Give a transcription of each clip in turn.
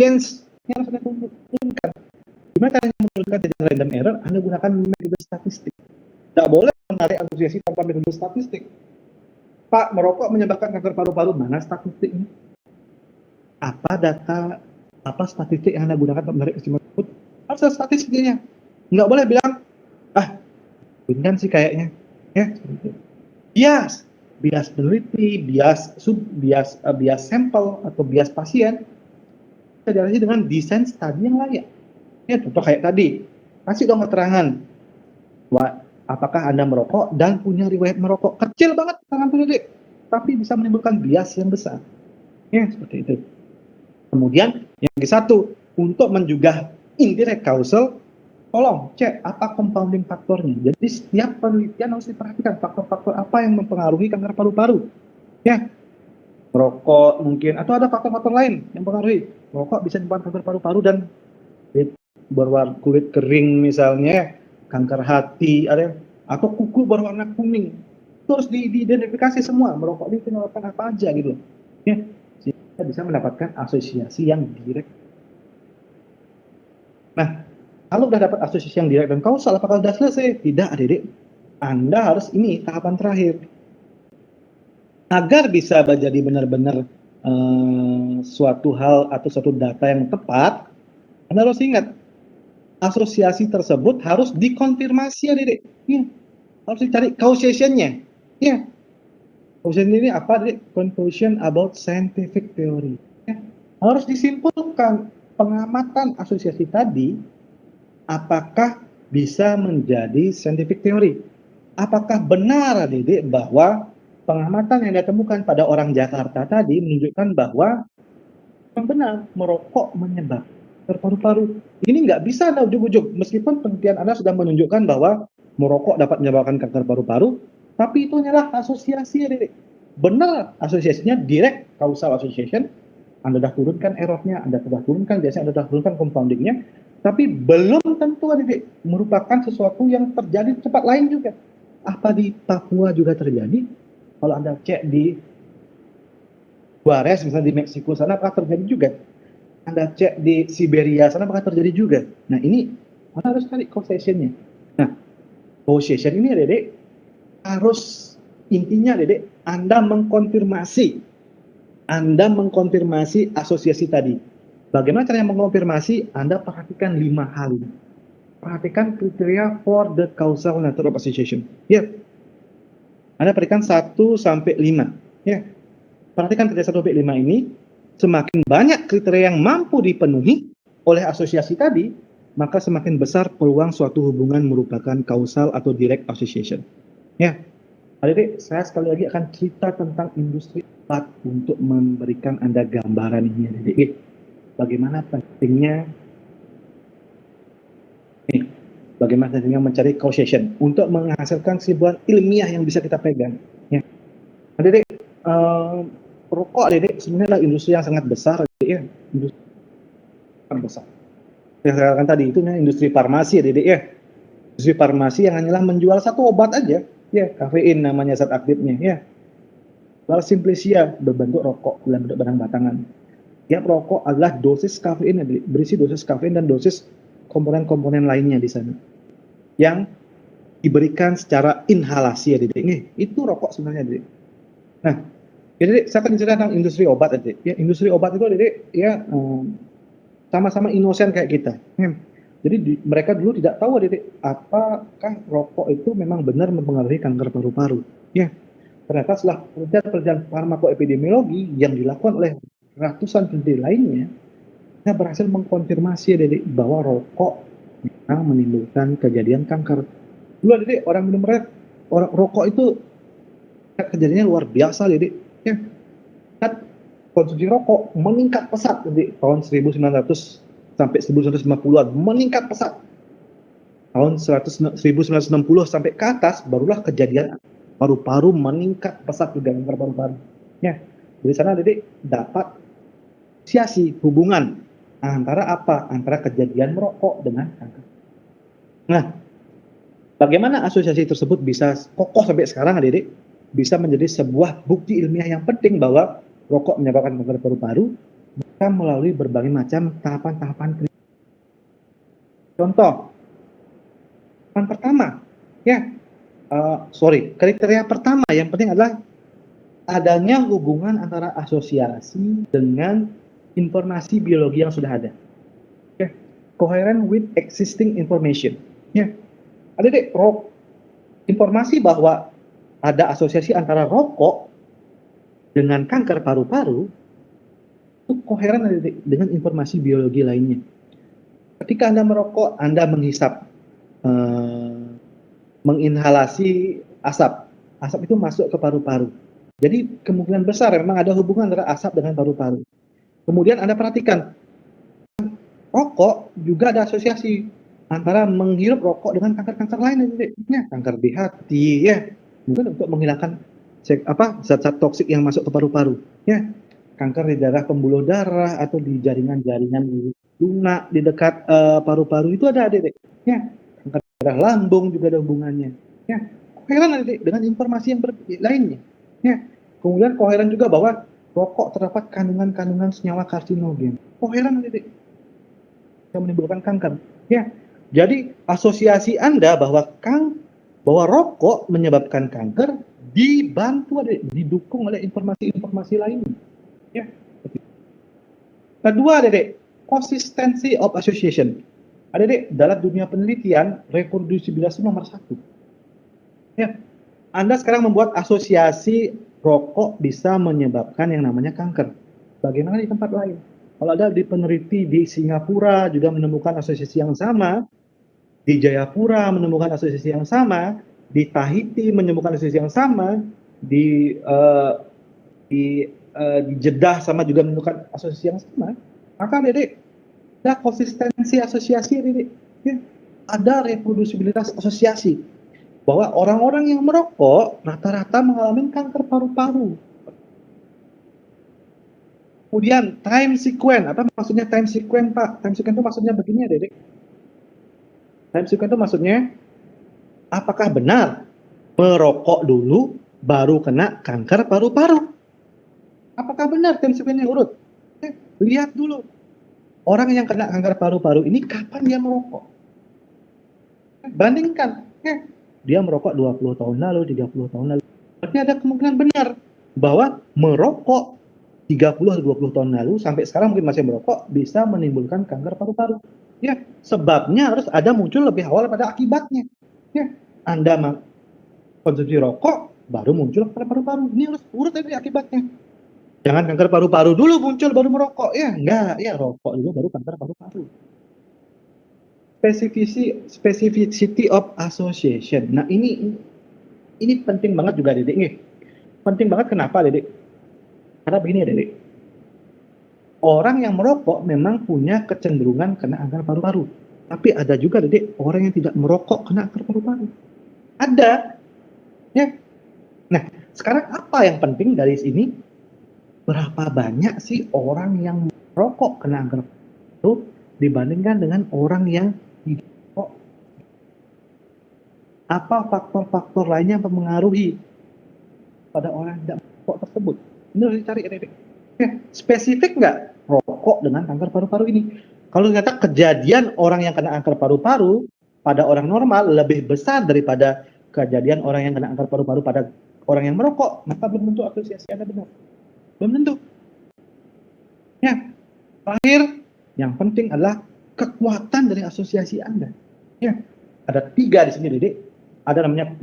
Sains yang harus Anda turunkan. Gimana caranya menurunkan tidak random error? Anda gunakan metode statistik. Tidak boleh menarik asosiasi tanpa metode statistik. Pak, merokok menyebabkan kanker paru-paru, mana statistiknya? Apa data, apa statistik yang Anda gunakan untuk menarik kesimpulan tersebut? Harus ada statistiknya. Nggak boleh bilang, benar sih kayaknya. Ya, bias peneliti, bias sampel atau bias pasien bisa diatasi dengan desain studi yang layak. Ya, contoh kayak tadi, kasih dong keterangan. Apakah Anda merokok dan punya riwayat merokok? Kecil banget tangan peneliti, tapi bisa menimbulkan bias yang besar. Ya, seperti itu. Kemudian yang satu, untuk menjugah indirect causal, tolong cek apa compounding faktornya. Jadi setiap penelitian harus diperhatikan faktor-faktor apa yang mempengaruhi kanker paru-paru. Ya, merokok mungkin, atau ada faktor-faktor lain yang mempengaruhi. Merokok bisa menyebabkan kanker paru-paru dan berwarna kulit kering misalnya, kanker hati, atau kuku berwarna kuning. Itu harus diidentifikasi semua. Merokok ini menyebabkan apa aja gitu. Ya, sehingga bisa mendapatkan asosiasi yang direct. Nah, kalau sudah dapat asosiasi yang direct dan kausal, apakah sudah selesai? Tidak, adik-adik. Anda harus ini tahapan terakhir. Agar bisa menjadi benar-benar suatu hal atau suatu data yang tepat, Anda harus ingat, asosiasi tersebut harus dikonfirmasi, adik-adik. Ya, harus dicari causation-nya. Ya, causation ini apa, adik? Conclusion about scientific theory. Ya, harus disimpulkan pengamatan asosiasi tadi apakah bisa menjadi scientific theory. Apakah benar, adik-adik, bahwa pengamatan yang ditemukan pada orang Jakarta tadi menunjukkan bahwa yang benar merokok menyebabkan kanker paru-paru. Ini nggak bisa Anda ujuk-ujuk, meskipun penelitian Anda sudah menunjukkan bahwa merokok dapat menyebabkan kanker paru-paru, tapi itu hanyalah asosiasi, adik-adik. Benar asosiasinya direct causal association, Anda sudah turunkan errornya, Anda sudah turunkan biasanya, Anda sudah turunkan compoundingnya, tapi belum tentu, adik-adik, merupakan sesuatu yang terjadi di tempat lain juga. Apa di Papua juga terjadi? Kalau Anda cek di Juarez, misalnya di Meksiko sana, apakah terjadi juga? Anda cek di Siberia sana, apakah terjadi juga? Nah, ini Anda harus cari causation-nya. Nah, causation ini, adik-adik, harus intinya, adik-adik, Anda mengkonfirmasi asosiasi tadi. Bagaimana caranya mengkonfirmasi? Anda perhatikan 5 hal. Perhatikan kriteria for the causal nature of association. Ya, Anda perhatikan 1 sampai 5. Ya, perhatikan kriteria 1 sampai 5 ini. Semakin banyak kriteria yang mampu dipenuhi oleh asosiasi tadi, maka semakin besar peluang suatu hubungan merupakan causal atau direct association. Ya, adik-adik, saya sekali lagi akan cerita tentang industri obat untuk memberikan Anda gambaran ini, adik-adik. Bagaimana pentingnya mencari causation untuk menghasilkan kesimpulan ilmiah yang bisa kita pegang. Ya, adik-adik, rokok, adik-adik, sebenarnya adalah industri yang sangat besar, adik-adik, ya. Industri yang besar. Yang saya katakan tadi itu industri farmasi, adik-adik, ya. Industri farmasi yang hanyalah menjual satu obat aja, ya, kafein namanya zat aktifnya, ya. Lalu Simplicia berbentuk rokok dalam bentuk barang batangan. Tiap rokok adalah dosis kafein, berisi dosis kafein dan dosis komponen-komponen lainnya di sana yang diberikan secara inhalasi, adik-adik. Itu rokok sebenarnya, adik. Nah, jadi saya akan cerita tentang industri obat, adik. Ya, industri obat itu, adik, ya, sama-sama inosen kayak kita. Jadi mereka dulu tidak tahu, adik, apakah rokok itu memang benar mempengaruhi kanker paru-paru. Ya, ternyata setelah penelitian farmakoepidemiologi yang dilakukan oleh ratusan peneliti lainnya, kita berhasil mengkonfirmasi, adik, bahwa rokok memang menimbulkan kejadian kanker. Dulu, adik, orang minum rokok itu kejadiannya luar biasa, adik. Ya, konsumsi rokok meningkat pesat, adik, tahun 1900 sampai 1950-an meningkat pesat. Tahun 1960 sampai ke atas barulah kejadian paru-paru meningkat pesat juga, kanker paru-paru. Ya, dari sana, adik, dapat asosiasi hubungan antara apa? Antara kejadian merokok dengan kanker. Nah, bagaimana asosiasi tersebut bisa kokoh sampai sekarang, adik-adik? Bisa menjadi sebuah bukti ilmiah yang penting bahwa rokok menyebabkan kanker paru-paru. melalui berbagai macam tahapan-tahapan. Contoh, yang pertama, kriteria pertama yang penting adalah adanya hubungan antara asosiasi dengan informasi biologi yang sudah ada. Coherent with existing information. Ada informasi bahwa ada asosiasi antara rokok dengan kanker paru-paru itu koheren dengan informasi biologi lainnya. Ketika Anda merokok, Anda menghisap, menginhalasi asap. Asap itu masuk ke paru-paru. Jadi kemungkinan besar memang ada hubungan antara asap dengan paru-paru. Kemudian Anda perhatikan, rokok juga ada asosiasi antara menghirup rokok dengan kanker-kanker lain, kanker di hati, mungkin untuk menghilangkan zat-zat toksik yang masuk ke paru-paru, kanker di daerah pembuluh darah atau di jaringan-jaringan lunak di dekat paru-paru itu ada, kanker darah lambung juga ada hubungannya, koheren dengan informasi yang lainnya, kemudian koheren juga bahwa rokok terdapat kandungan-kandungan senyawa karsinogen, koheren yang menimbulkan kanker. Jadi asosiasi Anda bahwa rokok menyebabkan kanker didukung oleh informasi-informasi lainnya. Kedua, consistency of association. Dalam dunia penelitian, reproducibilitas nomor 1. Anda sekarang membuat asosiasi rokok bisa menyebabkan yang namanya kanker. Bagaimana di tempat lain? Kalau ada di peneliti di Singapura juga menemukan asosiasi yang sama, di Jayapura menemukan asosiasi yang sama, di Tahiti menemukan asosiasi yang sama, di Jeddah sama juga menemukan asosiasi yang sama, maka ada konsistensi asosiasi, ada reproducibilitas asosiasi bahwa orang-orang yang merokok rata-rata mengalami kanker paru-paru. Kemudian time sequence, apa maksudnya time sequence, Pak? Time sequence itu maksudnya begini ya, Dedek. Time sequence itu maksudnya, apakah benar merokok dulu baru kena kanker paru-paru? Apakah benar time sequence-nya urut? Lihat dulu, orang yang kena kanker paru-paru ini kapan dia merokok? Bandingkan, dia merokok 20 tahun lalu, 30 tahun lalu. Berarti ada kemungkinan benar bahwa merokok 30-20 tahun lalu sampai sekarang mungkin masih merokok bisa menimbulkan kanker paru-paru. Sebabnya harus ada muncul lebih awal pada akibatnya. Anda konsumsi rokok baru muncul kanker paru-paru. Ini harus urut dari akibatnya. Jangan kanker paru-paru dulu muncul baru merokok. Enggak, rokok dulu baru kanker paru-paru. Specificity of association. Nah, ini penting banget juga, Dedek. Penting banget kenapa, Dedek? Karena begini ya, Dedek. Orang yang merokok memang punya kecenderungan kena kanker paru-paru. Tapi ada juga, Dedek, orang yang tidak merokok kena kanker paru-paru. Ada. Nah, sekarang apa yang penting dari sini? Berapa banyak sih orang yang merokok kena kanker paru-paru dibandingkan dengan orang yang tidak merokok? Apa faktor-faktor lainnya yang mempengaruhi pada orang yang tidak merokok tersebut? Ini harus dicari, Dedek. Spesifik nggak rokok dengan kanker paru-paru ini? Kalau ternyata kejadian orang yang kena kanker paru-paru pada orang normal lebih besar daripada kejadian orang yang kena kanker paru-paru pada orang yang merokok, maka belum tentu asosiasi Anda benar. Belum tentu. Terakhir, yang penting adalah kekuatan dari asosiasi Anda. Ada 3 di sini, Dedek. Ada namanya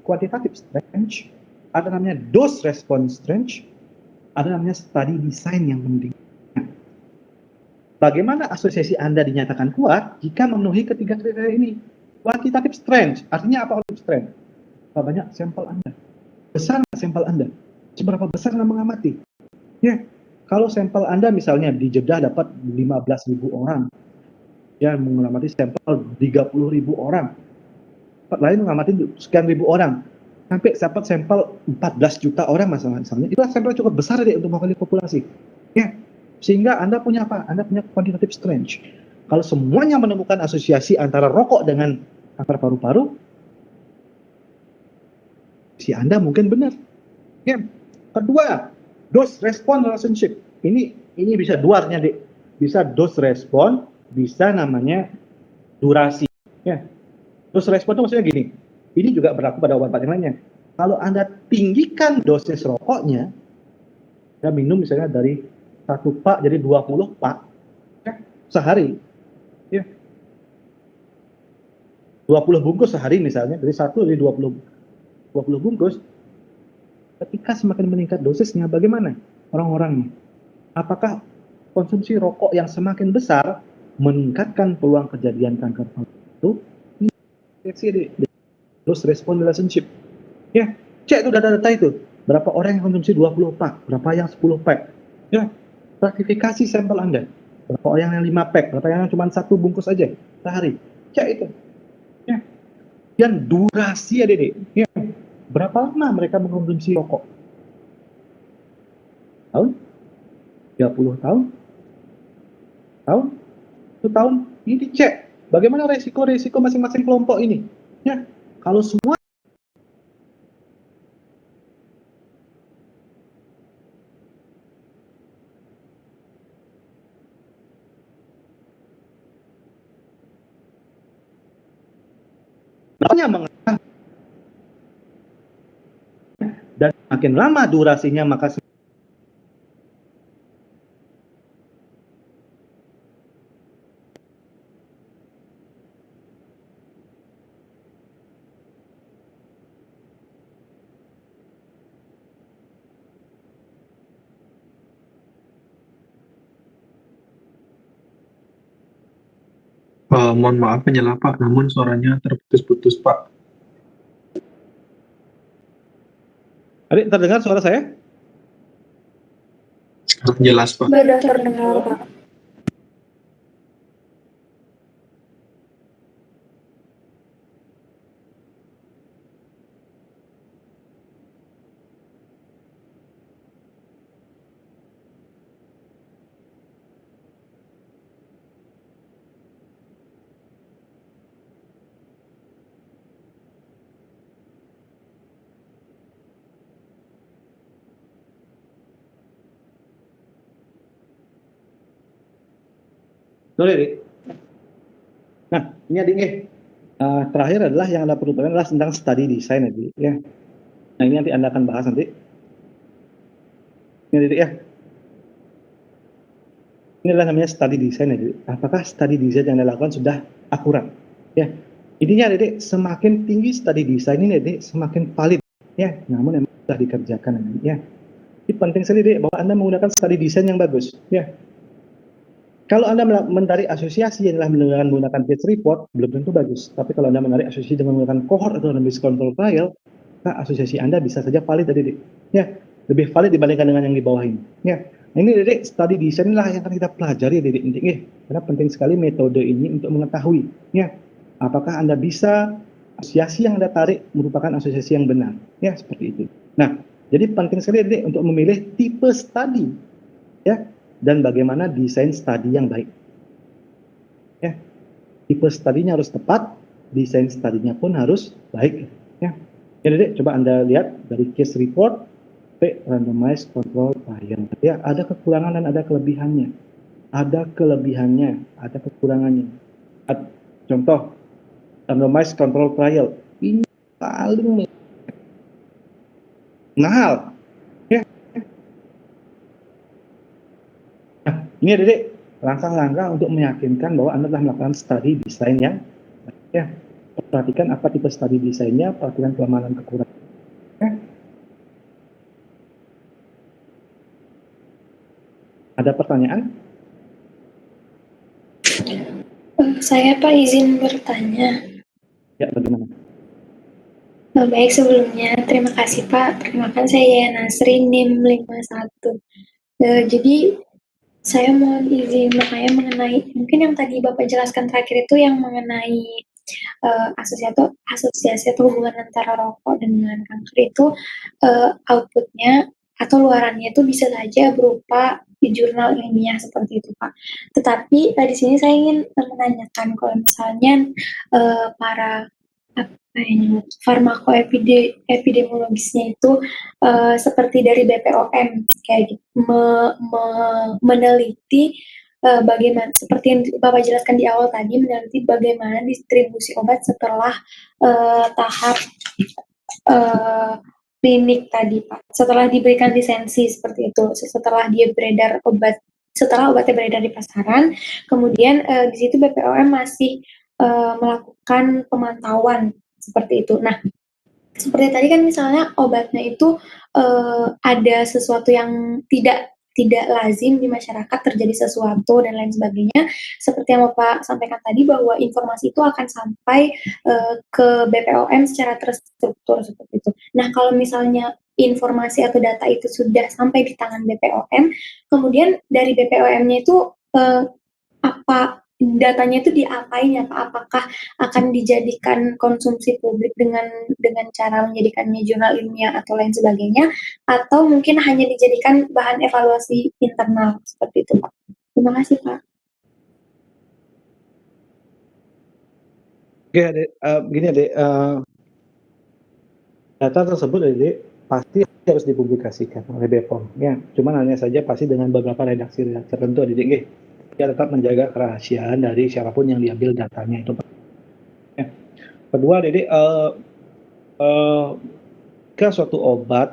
quantitative strength, ada namanya dose response strength, ada namanya study design yang penting. Bagaimana asosiasi Anda dinyatakan kuat jika memenuhi ketiga kriteria ini? Quantitative strength, artinya apa quantitative strength? Berapa banyak sampel Anda? Besar sampel Anda? Seberapa besar Anda mengamati? Kalau sampel Anda misalnya di Jeddah dapat 15.000 orang, mengamati sampel 30.000 orang, tempat lain mengamati sekian ribu orang, sampai dapat sampel 14 juta orang misalnya, itu sampel cukup besar untuk mewakili populasi. Sehingga Anda punya apa? Anda punya quantitative strength. Kalau semuanya menemukan asosiasi antara rokok dengan kanker paru-paru, si Anda mungkin benar. Kedua, dose response relationship. Ini ini bisa duarnya, Dek. Bisa dose respon, bisa namanya durasi. Ya. Dose respon itu maksudnya gini. Ini juga berlaku pada obat yang lainnya. Kalau Anda tinggikan dosis rokoknya, Anda minum misalnya dari 1 pak jadi 20 pak ya, sehari. Ya. 20 bungkus sehari misalnya, dari 1 jadi 20 bungkus. Ketika semakin meningkat dosisnya, bagaimana orang-orangnya? Apakah konsumsi rokok yang semakin besar meningkatkan peluang kejadian kanker paru? Ini dose respon relationship. Ya, cek tuh data-data itu. Berapa orang yang konsumsi 20 pak, berapa yang 10 pack. Ya, stratifikasi sampel Anda. Berapa orang yang 5 pack, berapa yang cuma 1 bungkus aja sehari. Cek itu. Ya. Dan durasi ya, Dede. Ya. Berapa lama mereka mengkonsumsi rokok? Tahun? 30 tahun? Tahun? 1 tahun? Ini dicek. Bagaimana resiko-resiko masing-masing kelompok ini? Ya, kalau semua mengenal dan makin lama durasinya maka Mohon maaf menyela Pak, namun suaranya terputus-putus Pak. Adik, terdengar suara saya? Sekarang jelas Pak. Sudah terdengar Pak. Sorry, Dik. Nah, ini adik terakhir adalah yang Anda perlu tahu adalah tentang study design adik ya. Nah, ini nanti Anda akan bahas nanti. Ini adik ya. Ini adalah namanya study design adik. Apakah study design yang Anda lakukan sudah akurat? Ya. Intinya adik, semakin tinggi study design ini adik, semakin valid ya. Namun memang sudah dikerjakan adik ya. Ini penting sekali adik bahwa Anda menggunakan study design yang bagus ya. Kalau Anda mencari asosiasi yang adalah menggunakan case report, belum tentu bagus. Tapi kalau Anda menarik asosiasi dengan menggunakan cohort atau randomized control trial, maka asosiasi Anda bisa saja valid tadi, ya, lebih valid dibandingkan dengan yang di bawah ini. Ya, nah, ini Dede, study design lah yang akan kita pelajari, Dede, penting, karena penting sekali metode ini untuk mengetahui, ya, apakah Anda bisa asosiasi yang Anda tarik merupakan asosiasi yang benar, ya, seperti itu. Nah, jadi penting sekali, Dede, untuk memilih tipe study, ya. Dan bagaimana desain studi yang baik. Ya, tipe studinya harus tepat, desain studinya pun harus baik. Ya, jadi coba Anda lihat dari case report, randomized control trial. Ya, ada kekurangan dan ada kelebihannya. Ada kelebihannya, ada kekurangannya. Contoh, randomized control trial ini paling mahal. Ini Dedek, langkah-langkah untuk meyakinkan bahwa Anda telah melakukan studi desain yang ya. Perhatikan apa tipe studi desainnya, perhatikan kelemahan kekurangan. Ya. Ada pertanyaan? Saya Pak izin bertanya. Ya, bagaimana? Baik, sebelumnya terima kasih Pak. Perkenalkan saya Yaya Nasri, NIM 51. Jadi saya mohon izin bertanya mengenai, mungkin yang tadi Bapak jelaskan terakhir itu yang mengenai asosiasi atau hubungan antara rokok dengan kanker itu outputnya atau luarannya itu bisa saja berupa di jurnal ilmiah seperti itu Pak. Tetapi di sini saya ingin menanyakan kalau misalnya para farmakoepidemiologisnya itu seperti dari BPOM kayak gitu, meneliti bagaimana seperti yang Bapak jelaskan di awal tadi, meneliti bagaimana distribusi obat setelah tahap klinik tadi Pak, setelah diberikan lisensi seperti itu, setelah setelah obatnya beredar di pasaran, kemudian di situ BPOM masih melakukan pemantauan seperti itu. Nah, seperti tadi kan misalnya obatnya itu ada sesuatu yang tidak lazim di masyarakat, terjadi sesuatu dan lain sebagainya. Seperti yang Bapak sampaikan tadi bahwa informasi itu akan sampai ke BPOM secara terstruktur seperti itu. Nah, kalau misalnya informasi atau data itu sudah sampai di tangan BPOM, kemudian dari BPOM-nya itu apa datanya itu diapain ya Pak? Apakah akan dijadikan konsumsi publik dengan cara menjadikannya jurnal ilmiah atau lain sebagainya, atau mungkin hanya dijadikan bahan evaluasi internal seperti itu Pak? Terima kasih Pak. Oke, Adik, begini Adik, data tersebut Adik pasti harus dipublikasikan oleh BPOM. Ya, cuman hanya saja pasti dengan beberapa redaksi tertentu Adik. Ya, tetap menjaga kerahasiaan dari siapapun yang diambil datanya itu. Ya. Kedua, Adik, ke suatu obat,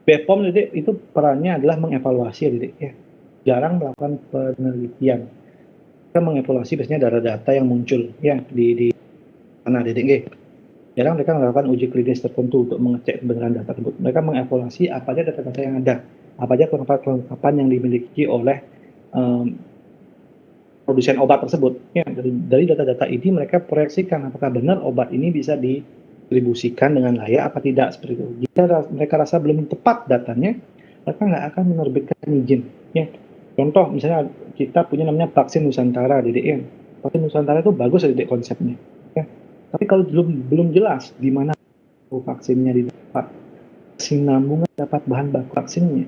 BPOM Adik itu perannya adalah mengevaluasi Adik ya. Jarang melakukan penelitian. Kita mengevaluasi biasanya data-data yang muncul ya di sana Adik. Jarang mereka melakukan uji klinis tertentu untuk mengecek kebenaran data tersebut. Mereka mengevaluasi apa aja data-data yang ada, apa aja kelengkapan yang dimiliki oleh produsen obat tersebut. Ya, dari data-data ini mereka proyeksikan apakah benar obat ini bisa didistribusikan dengan layak apa tidak seperti itu. Jika mereka rasa belum tepat datanya, mereka nggak akan menerbitkan izin. Ya. Contoh misalnya kita punya namanya vaksin Nusantara, DDM. Vaksin Nusantara itu bagus Dedek konsepnya. Ya. Tapi kalau belum jelas di mana vaksinnya didapat, kesinambungan dapat bahan baku vaksinnya,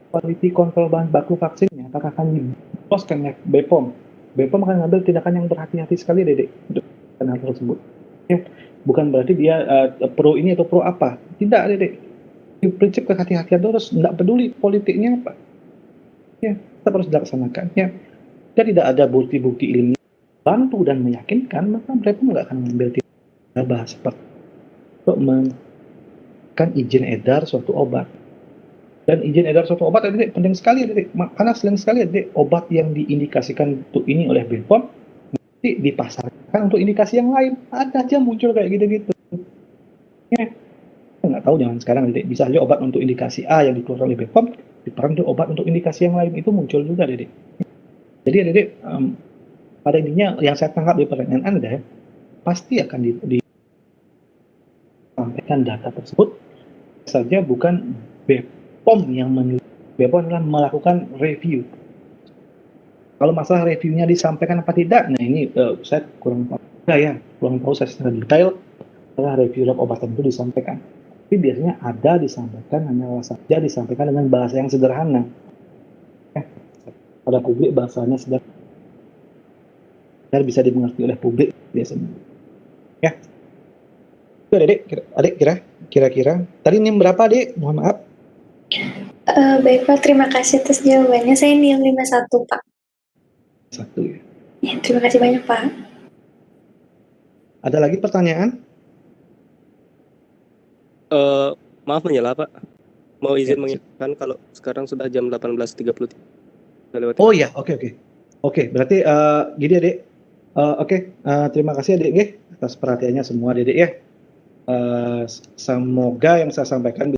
quality control bahan baku vaksinnya, apakah akan diposkan ya BPOM? BPOM akan mengambil tindakan yang berhati-hati sekali Dedek untuk hal tersebut. Ya. Bukan berarti dia pro ini atau pro apa. Tidak Dedek. Di prinsip kehati-hatian terus, nggak peduli politiknya apa. Ya, tetap harus dilaksanakan. Ya. Jika tidak ada bukti-bukti ilmiah bantu dan meyakinkan, maka mereka nggak akan mengambil tindakan bahas seperti untuk memberikan izin edar suatu obat. Dan izin edar suatu obat Adik, penting sekali Adik, karena sering sekali Adik, obat yang diindikasikan untuk ini oleh BPOM nanti dipasarkan untuk indikasi yang lain. Ada aja muncul kayak gitu-gitu. Ya, nggak tahu jangan sekarang Adik, bisa aja obat untuk indikasi A yang dikeluarkan oleh BPOM diperan untuk obat untuk indikasi yang lain, itu muncul juga Adik. Jadi Adik, pada intinya yang saya tangkap dari pertanyaan Anda, pasti akan disampaikan data tersebut saja bukan BPOM yang menilai. BPOM adalah melakukan review. Kalau masalah reviewnya disampaikan apa tidak, nah ini saya kurang tahu saya secara detail setelah review obat itu disampaikan. Tapi biasanya ada disampaikan hanya saja disampaikan dengan bahasa yang sederhana. Pada publik bahasanya sederhana, bisa dimengerti oleh publik biasanya. Ya. Itu Adik kira-kira. Tadi NIM berapa Adik? Mohon maaf. Baik Pak, terima kasih atas jawabannya. Saya NIM 51 Pak. 1 ya. Ya, terima kasih banyak Pak. Ada lagi pertanyaan? Maaf menyela Pak. Mau izin Ya, mengingatkan kalau sekarang sudah jam 18.30. Oh iya, oke. Oke, berarti gini Adik. Terima kasih Adik atas perhatiannya semua Adik ya. Semoga yang saya sampaikan